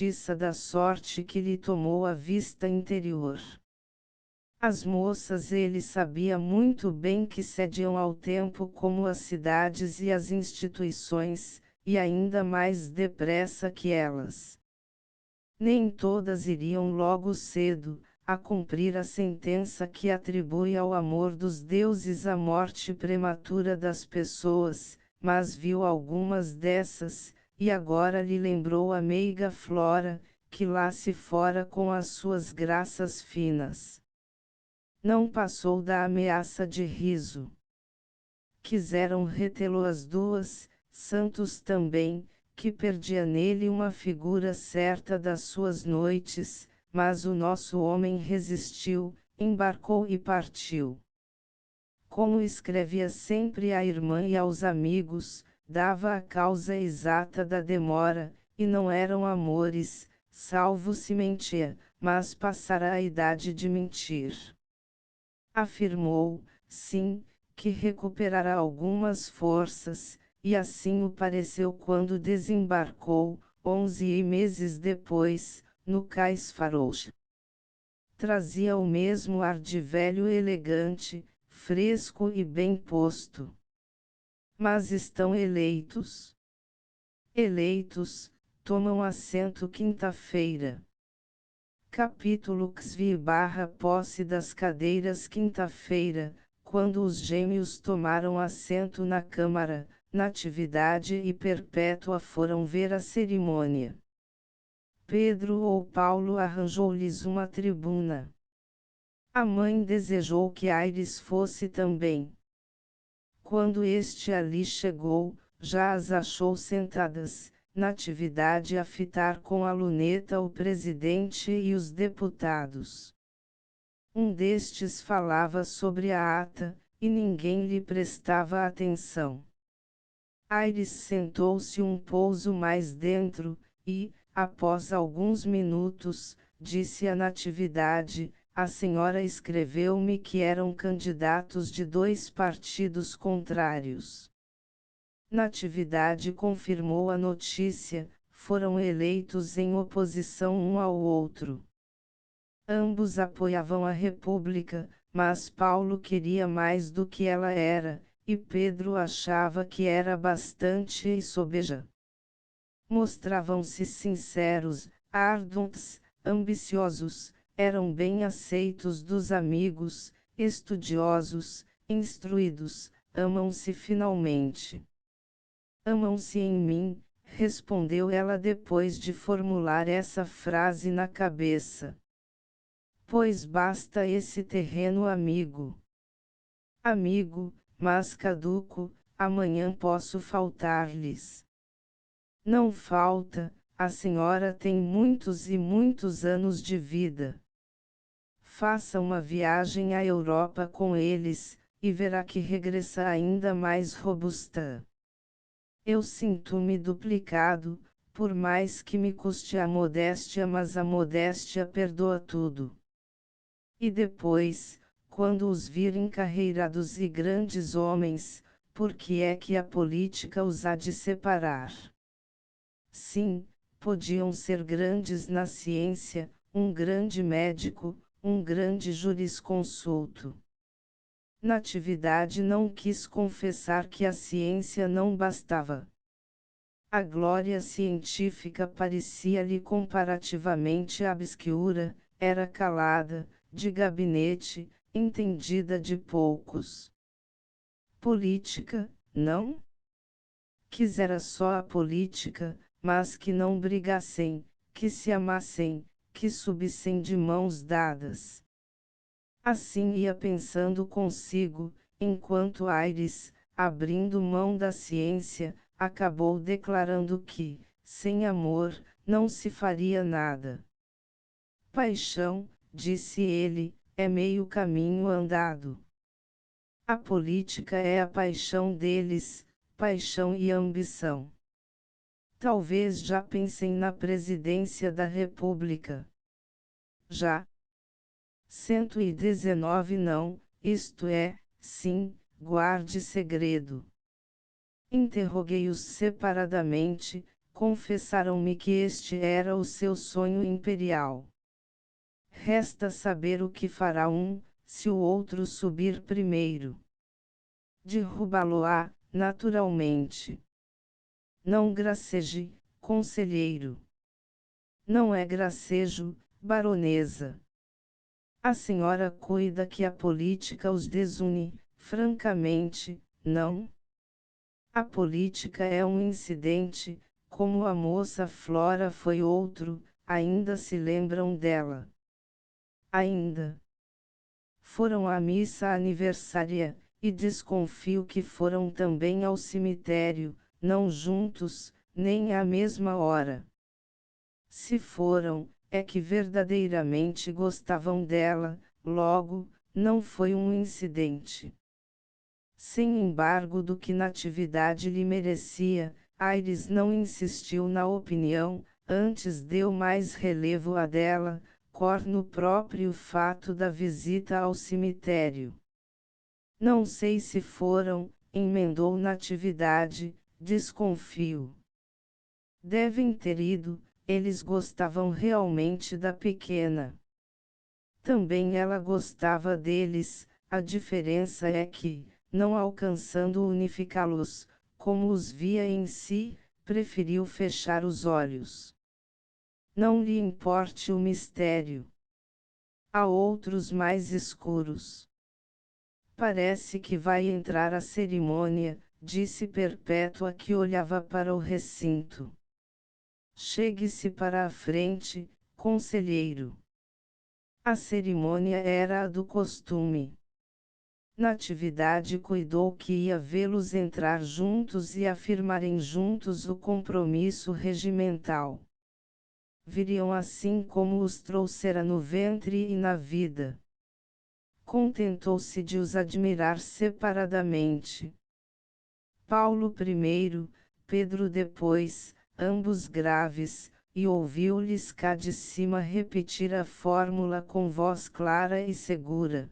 justiça da sorte que lhe tomou a vista interior. As moças ele sabia muito bem que cediam ao tempo como as cidades e as instituições, e ainda mais depressa que elas. Nem todas iriam logo cedo, a cumprir a sentença que atribui ao amor dos deuses a morte prematura das pessoas, mas viu algumas dessas, e agora lhe lembrou a meiga Flora, que lá se fora com as suas graças finas. Não passou da ameaça de riso. Quiseram retê-lo as duas, Santos também, que perdia nele uma figura certa das suas noites, mas o nosso homem resistiu, embarcou e partiu. Como escrevia sempre à irmã e aos amigos, dava a causa exata da demora, e não eram amores, salvo se mentia, mas passara a idade de mentir. Afirmou, sim, que recuperara algumas forças, e assim o pareceu quando desembarcou, 11 meses depois, no cais Farouche. Trazia o mesmo ar de velho elegante, fresco e bem posto. Mas estão eleitos? Eleitos, tomam assento quinta-feira. Capítulo XV/Posse das cadeiras. Quinta-feira, quando os gêmeos tomaram assento na Câmara, Natividade e Perpétua foram ver a cerimônia. Pedro ou Paulo arranjou-lhes uma tribuna. A mãe desejou que Aires fosse também. Quando este ali chegou, já as achou sentadas, Natividade a fitar com a luneta o presidente e os deputados. Um destes falava sobre a ata, e ninguém lhe prestava atenção. Aires sentou-se um pouso mais dentro, e, após alguns minutos, disse a Natividade: a senhora escreveu-me que eram candidatos de 2 partidos contrários. Natividade confirmou a notícia, foram eleitos em oposição um ao outro. Ambos apoiavam a República, mas Paulo queria mais do que ela era, e Pedro achava que era bastante e sobeja. Mostravam-se sinceros, ardentes, ambiciosos, eram bem aceitos dos amigos, estudiosos, instruídos, amam-se finalmente. Amam-se em mim, respondeu ela depois de formular essa frase na cabeça. Pois basta esse terreno amigo. Amigo, mas caduco, amanhã posso faltar-lhes. Não falta, a senhora tem muitos e muitos anos de vida. Faça uma viagem à Europa com eles, e verá que regressa ainda mais robusta. Eu sinto-me duplicado, por mais que me custe a modéstia, mas a modéstia perdoa tudo. E depois, quando os vir encarreirados e grandes homens, por que é que a política os há de separar? Sim, podiam ser grandes na ciência, um grande médico, um grande jurisconsulto. Natividade não quis confessar que a ciência não bastava. A glória científica parecia-lhe comparativamente obscura, era calada, de gabinete, entendida de poucos. Política, não? Quisera só a política, mas que não brigassem, que se amassem, que subissem de mãos dadas. Assim ia pensando consigo, enquanto Aires, abrindo mão da ciência, acabou declarando que, sem amor, não se faria nada. Paixão, disse ele, é meio caminho andado. A política é a paixão deles, paixão e ambição. Talvez já pensem na presidência da República. Já. 119 não, isto é, sim, guarde segredo. Interroguei-os separadamente, confessaram-me que este era o seu sonho imperial. Resta saber o que fará um, se o outro subir primeiro. Derrubá-lo-á, naturalmente. Não graceje, conselheiro. Não é gracejo, baronesa. A senhora cuida que a política os desune, francamente, não? A política é um incidente, como a moça Flora foi outro, ainda se lembram dela. Ainda. Foram à missa aniversária, e desconfio que foram também ao cemitério, não juntos, nem à mesma hora. Se foram, é que verdadeiramente gostavam dela, logo, não foi um incidente. Sem embargo do que Natividade lhe merecia, Aires não insistiu na opinião, antes deu mais relevo à dela, no próprio fato da visita ao cemitério. Não sei se foram, emendou Natividade, desconfio. Devem ter ido, eles gostavam realmente da pequena. Também ela gostava deles, a diferença é que, não alcançando unificá-los, como os via em si, preferiu fechar os olhos. Não lhe importe o mistério. Há outros mais escuros. Parece que vai entrar a cerimônia, disse Perpétua que olhava para o recinto. Chegue-se para a frente, conselheiro. A cerimônia era a do costume. Natividade cuidou que ia vê-los entrar juntos e afirmarem juntos o compromisso regimental. Viriam assim como os trouxera no ventre e na vida. Contentou-se de os admirar separadamente. Paulo primeiro, Pedro depois, ambos graves, e ouviu-lhes cá de cima repetir a fórmula com voz clara e segura.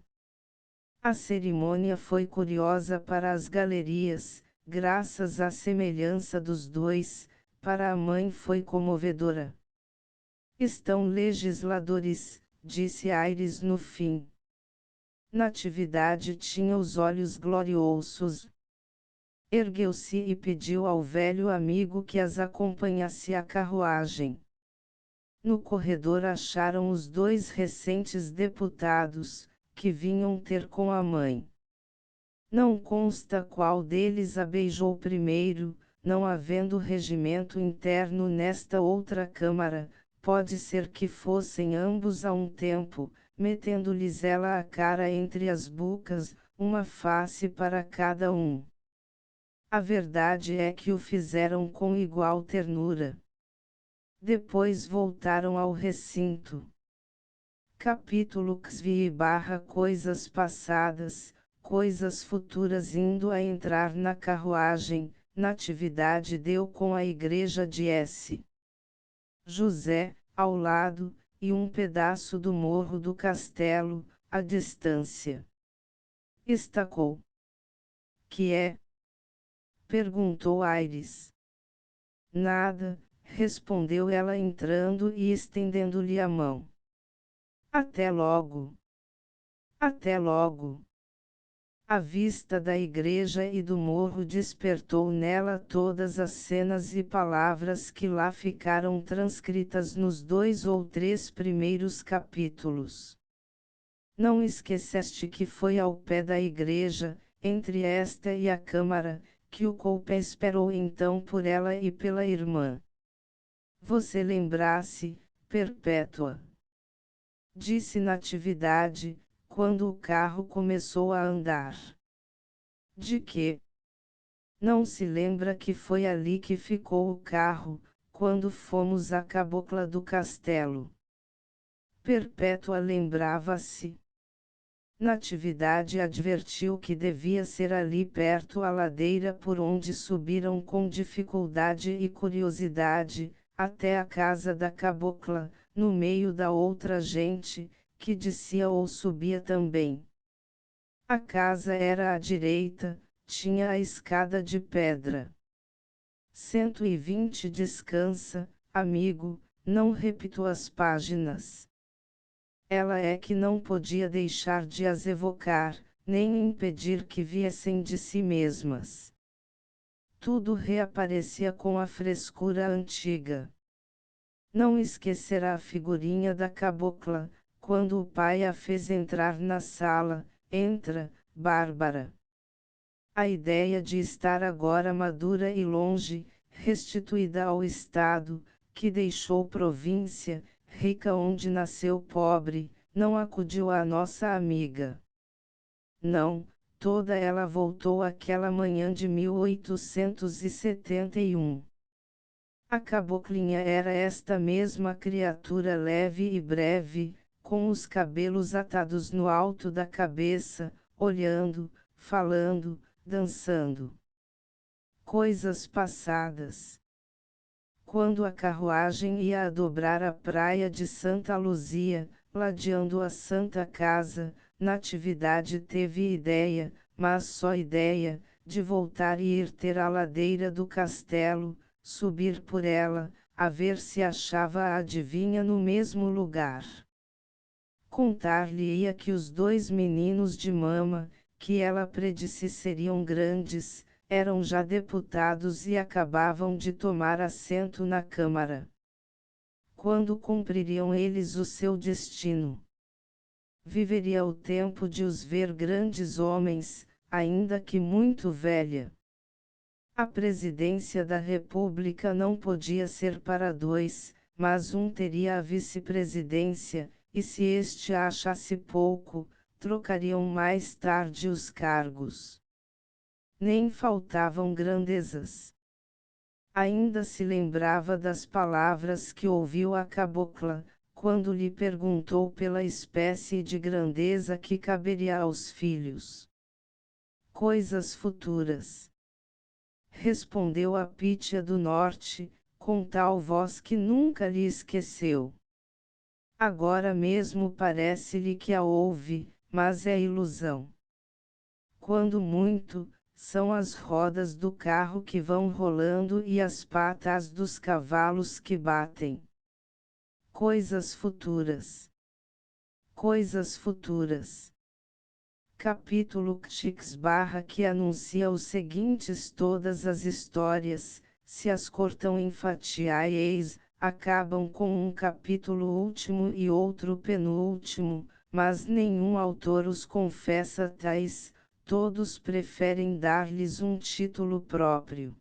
A cerimônia foi curiosa para as galerias, graças à semelhança dos dois, para a mãe foi comovedora. Estão legisladores, disse Aires no fim. Natividade tinha os olhos gloriosos. Ergueu-se e pediu ao velho amigo que as acompanhasse à carruagem. No corredor acharam os dois recentes deputados, que vinham ter com a mãe. Não consta qual deles a beijou primeiro, não havendo regimento interno nesta outra câmara, pode ser que fossem ambos a um tempo, metendo-lhes ela a cara entre as bocas, uma face para cada um. A verdade é que o fizeram com igual ternura. Depois voltaram ao recinto. Capítulo XV/Coisas passadas, coisas futuras. Indo a entrar na carruagem, Natividade deu com a igreja de S. José, ao lado, e um pedaço do morro do castelo, à distância. Estacou. Que é? Perguntou Aires. Nada, respondeu ela entrando e estendendo-lhe a mão. Até logo. Até logo. A vista da igreja e do morro despertou nela todas as cenas e palavras que lá ficaram transcritas nos 2 ou 3 primeiros capítulos. Não esqueceste que foi ao pé da igreja, entre esta e a câmara, que o Coupe esperou então por ela e pela irmã. Você lembrasse, Perpétua? Disse Natividade, quando o carro começou a andar. De quê? Não se lembra que foi ali que ficou o carro, quando fomos à cabocla do castelo? Perpétua lembrava-se. Natividade advertiu que devia ser ali perto a ladeira por onde subiram com dificuldade e curiosidade, até a casa da cabocla, no meio da outra gente, que descia ou subia também. A casa era à direita, tinha a escada de pedra. 120 Descansa, amigo, não repito as páginas. Ela é que não podia deixar de as evocar, nem impedir que viessem de si mesmas. Tudo reaparecia com a frescura antiga. Não esquecerá a figurinha da cabocla, quando o pai a fez entrar na sala. Entra, Bárbara. A ideia de estar agora madura e longe, restituída ao estado, que deixou província, rica onde nasceu pobre, não acudiu à nossa amiga. Não, toda ela voltou àquela manhã de 1871. A caboclinha era esta mesma criatura leve e breve, com os cabelos atados no alto da cabeça, olhando, falando, dançando. Coisas passadas. Quando a carruagem ia a dobrar a praia de Santa Luzia, ladeando a Santa Casa, Natividade teve ideia, mas só ideia, de voltar e ir ter a ladeira do castelo, subir por ela, a ver se achava a adivinha no mesmo lugar. Contar-lhe-ia que os 2 meninos de mama, que ela predisse seriam grandes, eram já deputados e acabavam de tomar assento na Câmara. Quando cumpririam eles o seu destino? Viveria o tempo de os ver grandes homens, ainda que muito velha. A presidência da República não podia ser para 2, mas um teria a vice-presidência, e se este a achasse pouco, trocariam mais tarde os cargos. Nem faltavam grandezas. Ainda se lembrava das palavras que ouviu a cabocla, quando lhe perguntou pela espécie de grandeza que caberia aos filhos. Coisas futuras. Respondeu a Pítia do Norte, com tal voz que nunca lhe esqueceu. Agora mesmo parece-lhe que a ouve, mas é ilusão. Quando muito, são as rodas do carro que vão rolando e as patas dos cavalos que batem. Coisas futuras. Coisas futuras. Capítulo X/ que anuncia os seguintes: todas as histórias, se as cortam em fatias, acabam com um capítulo último e outro penúltimo, mas nenhum autor os confessa tais. Todos preferem dar-lhes um título próprio.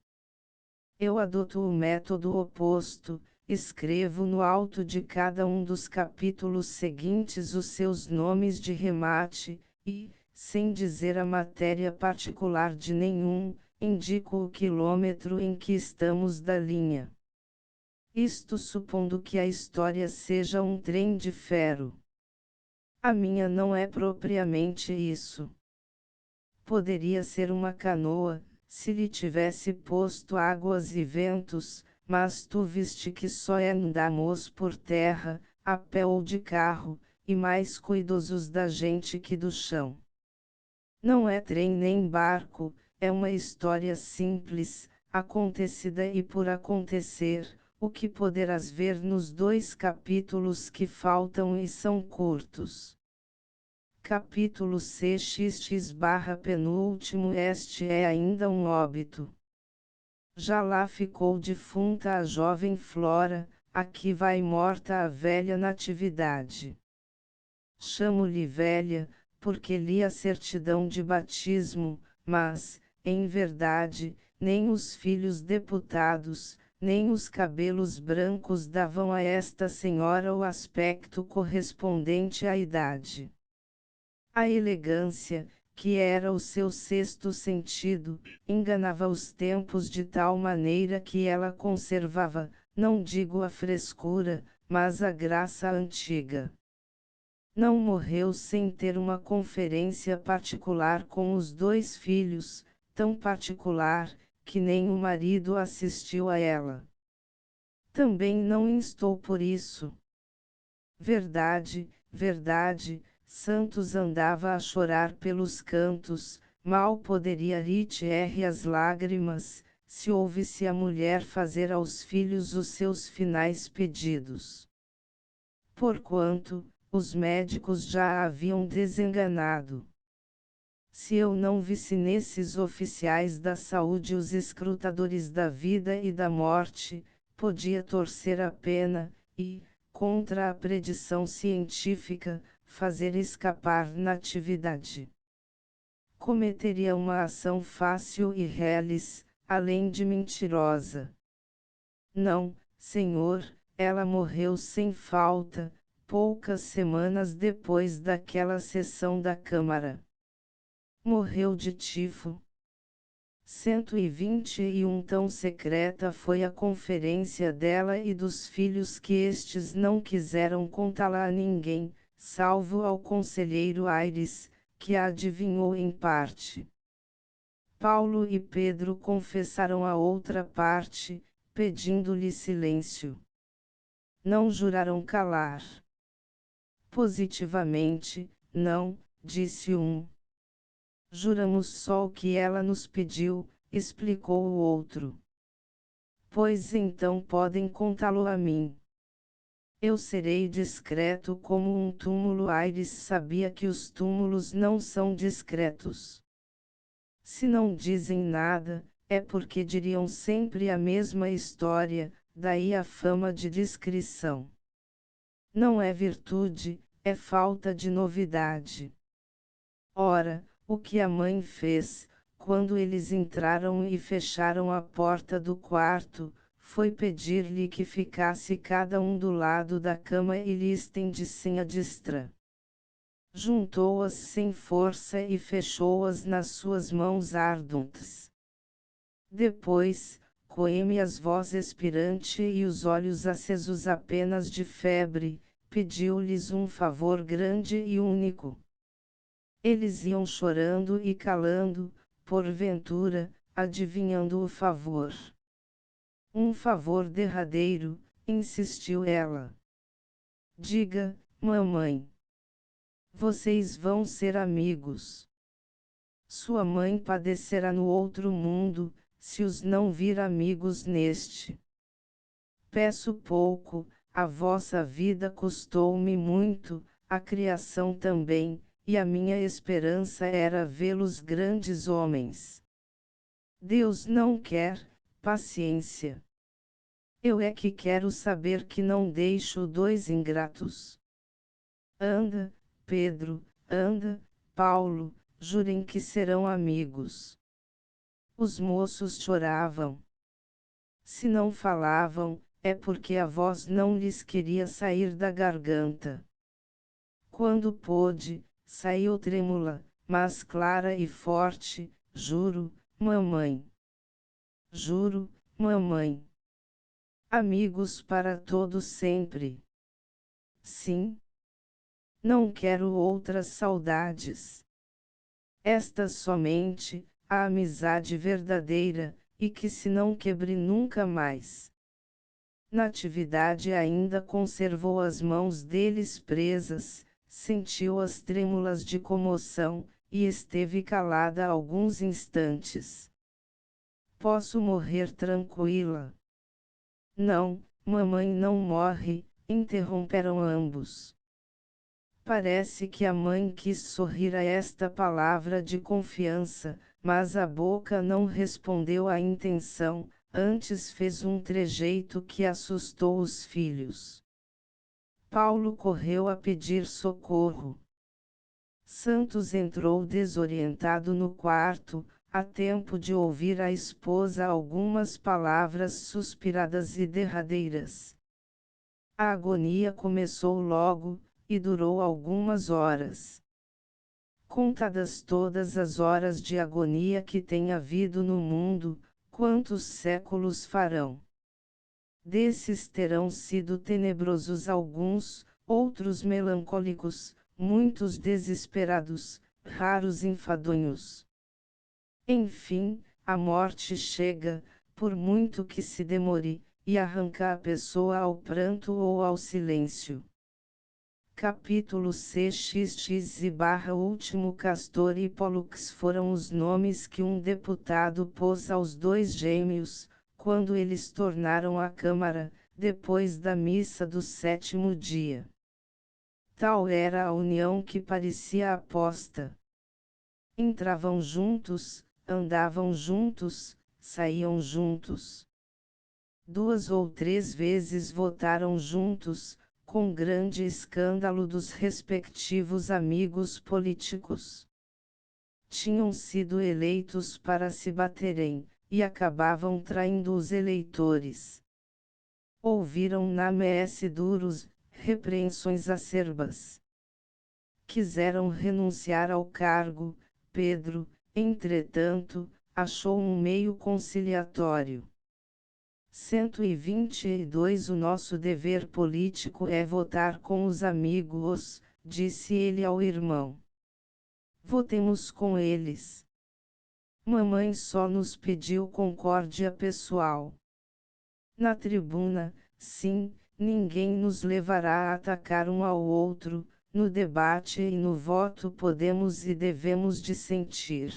Eu adoto o método oposto, escrevo no alto de cada um dos capítulos seguintes os seus nomes de remate, e, sem dizer a matéria particular de nenhum, indico o quilômetro em que estamos da linha. Isto supondo que a história seja um trem de ferro. A minha não é propriamente isso. Poderia ser uma canoa, se lhe tivesse posto águas e ventos, mas tu viste que só andamos por terra, a pé ou de carro, e mais cuidosos da gente que do chão. Não é trem nem barco, é uma história simples, acontecida e por acontecer, o que poderás ver nos 2 capítulos que faltam e são curtos. Capítulo CXX/penúltimo. Este é ainda um óbito. Já lá ficou defunta a jovem Flora, aqui vai morta a velha Natividade. Chamo-lhe velha, porque li a certidão de batismo, mas, em verdade, nem os filhos deputados, nem os cabelos brancos davam a esta senhora o aspecto correspondente à idade. A elegância, que era o seu 6º sentido, enganava os tempos de tal maneira que ela conservava, não digo a frescura, mas a graça antiga. Não morreu sem ter uma conferência particular com os 2 filhos, tão particular, que nem o marido assistiu a ela. Também não instou por isso. Verdade, verdade, Santos andava a chorar pelos cantos, mal poderia reter as lágrimas, se ouvisse a mulher fazer aos filhos os seus finais pedidos. Porquanto, os médicos já a haviam desenganado. Se eu não visse nesses oficiais da saúde os escrutadores da vida e da morte, podia torcer a pena, e, contra a predição científica, fazer escapar Natividade. Cometeria uma ação fácil e reles, além de mentirosa. Não, senhor, ela morreu sem falta, poucas semanas depois daquela sessão da Câmara. Morreu de tifo. 121. Tão secreta foi a conferência dela e dos filhos que estes não quiseram contá-la a ninguém, salvo ao conselheiro Aires, que a adivinhou em parte. Paulo e Pedro confessaram a outra parte, pedindo-lhe silêncio. Não juraram calar. Positivamente, não, disse um. Juramos só o que ela nos pediu, explicou o outro. Pois então podem contá-lo a mim. Eu serei discreto como um túmulo. Aires sabia que os túmulos não são discretos. Se não dizem nada, é porque diriam sempre a mesma história, daí a fama de discrição. Não é virtude, é falta de novidade. Ora, o que a mãe fez, quando eles entraram e fecharam a porta do quarto, foi pedir-lhe que ficasse cada um do lado da cama e lhe estendissem a destra. Juntou-as sem força e fechou-as nas suas mãos ardentes. Depois, coeme-as voz expirante e os olhos acesos apenas de febre, pediu-lhes um favor grande e único. Eles iam chorando e calando, porventura, adivinhando o favor. Um favor derradeiro, insistiu ela. Diga, mamãe. Vocês vão ser amigos. Sua mãe padecerá no outro mundo, se os não vir amigos neste. Peço pouco, a vossa vida custou-me muito, a criação também, e a minha esperança era vê-los grandes homens. Deus não quer, paciência. Eu é que quero saber que não deixo dois ingratos. Anda, Pedro, anda, Paulo, jurem que serão amigos. Os moços choravam. Se não falavam, é porque a voz não lhes queria sair da garganta. Quando pôde, saiu trêmula, mas clara e forte, juro, mamãe. Juro, mamãe. Amigos para todo sempre. Sim. Não quero outras saudades. Estas somente, a amizade verdadeira, e que se não quebre nunca mais. Natividade ainda conservou as mãos deles presas, sentiu-as trêmulas de comoção, e esteve calada alguns instantes. Posso morrer tranquila? Não, mamãe não morre, interromperam ambos. Parece que a mãe quis sorrir a esta palavra de confiança, mas a boca não respondeu à intenção, antes fez um trejeito que assustou os filhos. Paulo correu a pedir socorro. Santos entrou desorientado no quarto, a tempo de ouvir a esposa algumas palavras suspiradas e derradeiras. A agonia começou logo, e durou algumas horas. Contadas todas as horas de agonia que tem havido no mundo, quantos séculos farão? Desses terão sido tenebrosos alguns, outros melancólicos, muitos desesperados, raros enfadonhos. Enfim, a morte chega, por muito que se demore, e arranca a pessoa ao pranto ou ao silêncio. Capítulo CXX/último Castor e Pólux foram os nomes que um deputado pôs aos dois gêmeos, quando eles tornaram à Câmara, depois da missa do sétimo dia. Tal era a união que parecia aposta. Entravam juntos, andavam juntos, saíam juntos. 2 ou 3 vezes votaram juntos, com grande escândalo dos respectivos amigos políticos. Tinham sido eleitos para se baterem, e acabavam traindo os eleitores. Ouviram na messe duros, repreensões acerbas. Quiseram renunciar ao cargo. Pedro, entretanto, achou um meio conciliatório. 122 O nosso dever político é votar com os amigos, disse ele ao irmão. Votemos com eles. Mamãe só nos pediu concórdia pessoal. Na tribuna, sim, ninguém nos levará a atacar um ao outro, no debate e no voto podemos e devemos dissentir.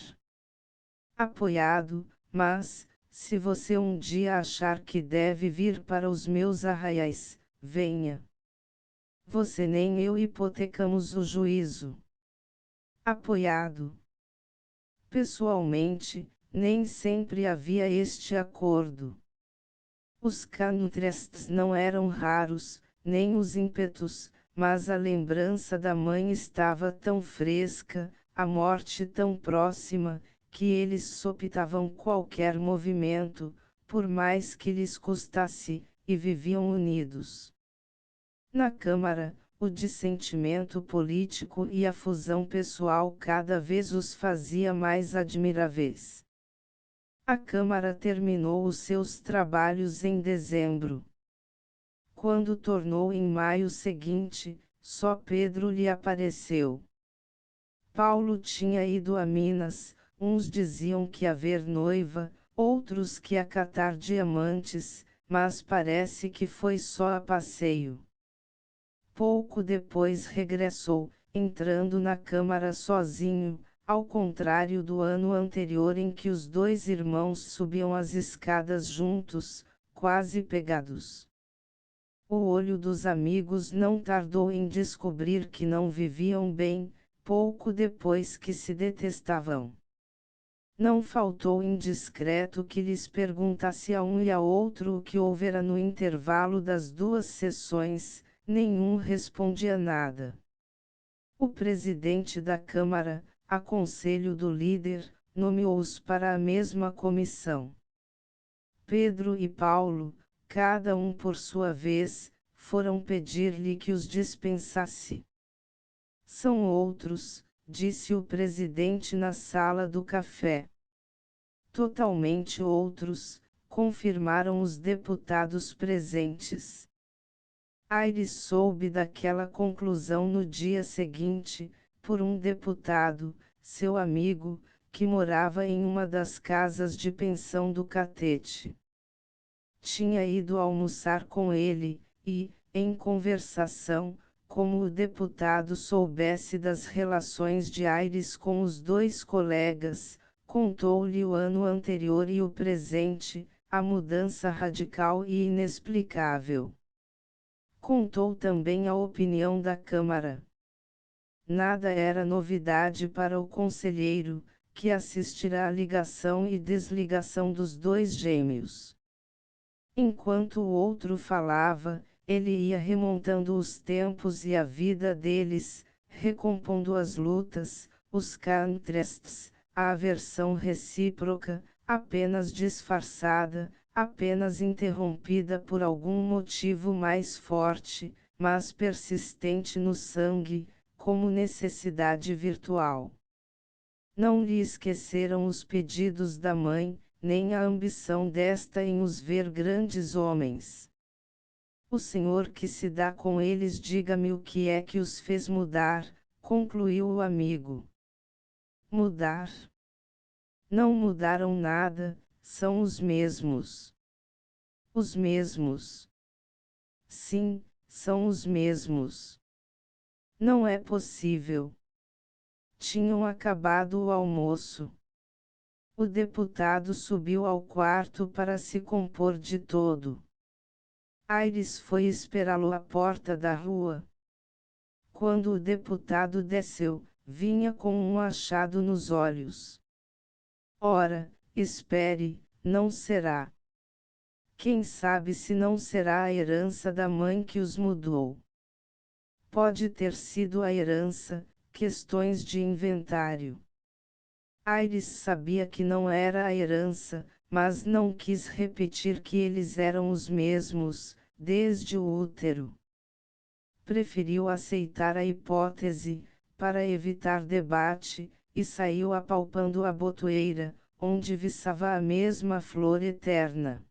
Apoiado, mas, se você um dia achar que deve vir para os meus arraiais, venha. Você nem eu hipotecamos o juízo. Apoiado. Pessoalmente, nem sempre havia este acordo. Os contrastes não eram raros, nem os ímpetos, mas a lembrança da mãe estava tão fresca, a morte tão próxima, que eles sopitavam qualquer movimento, por mais que lhes custasse, e viviam unidos. Na Câmara, o dissentimento político e a fusão pessoal cada vez os fazia mais admiráveis. A Câmara terminou os seus trabalhos em dezembro. Quando tornou em maio seguinte, só Pedro lhe apareceu. Paulo tinha ido a Minas, uns diziam que a ver noiva, outros que a catar diamantes, mas parece que foi só a passeio. Pouco depois regressou, entrando na Câmara sozinho, ao contrário do ano anterior em que os dois irmãos subiam as escadas juntos, quase pegados. O olho dos amigos não tardou em descobrir que não viviam bem, pouco depois que se detestavam. Não faltou indiscreto que lhes perguntasse a um e a outro o que houvera no intervalo das duas sessões, nenhum respondia nada. O presidente da Câmara, a conselho do líder, nomeou-os para a mesma comissão. Pedro e Paulo, cada um por sua vez, foram pedir-lhe que os dispensasse. São outros, disse o presidente na sala do café. Totalmente outros, confirmaram os deputados presentes. Aires soube daquela conclusão no dia seguinte, por um deputado, seu amigo, que morava em uma das casas de pensão do Catete. Tinha ido almoçar com ele, e, em conversação, como o deputado soubesse das relações de Aires com os dois colegas, contou-lhe o ano anterior e o presente, a mudança radical e inexplicável. Contou também a opinião da Câmara. Nada era novidade para o conselheiro, que assistira à ligação e desligação dos dois gêmeos. Enquanto o outro falava, ele ia remontando os tempos e a vida deles, recompondo as lutas, os contrastes, a aversão recíproca, apenas disfarçada, apenas interrompida por algum motivo mais forte, mas persistente no sangue, como necessidade virtual. Não lhe esqueceram os pedidos da mãe, nem a ambição desta em os ver grandes homens. O Senhor que se dá com eles, diga-me o que é que os fez mudar, concluiu o amigo. Mudar? Não mudaram nada, são os mesmos. Os mesmos. Sim, são os mesmos. Não é possível. Tinham acabado o almoço. O deputado subiu ao quarto para se compor de todo. Aires foi esperá-lo à porta da rua. Quando o deputado desceu, vinha com um achado nos olhos. Ora, espere, não será. Quem sabe se não será a herança da mãe que os mudou. Pode ter sido a herança, questões de inventário. Aires sabia que não era a herança, mas não quis repetir que eles eram os mesmos, desde o útero. Preferiu aceitar a hipótese, para evitar debate, e saiu apalpando a botoeira, onde viçava a mesma flor eterna.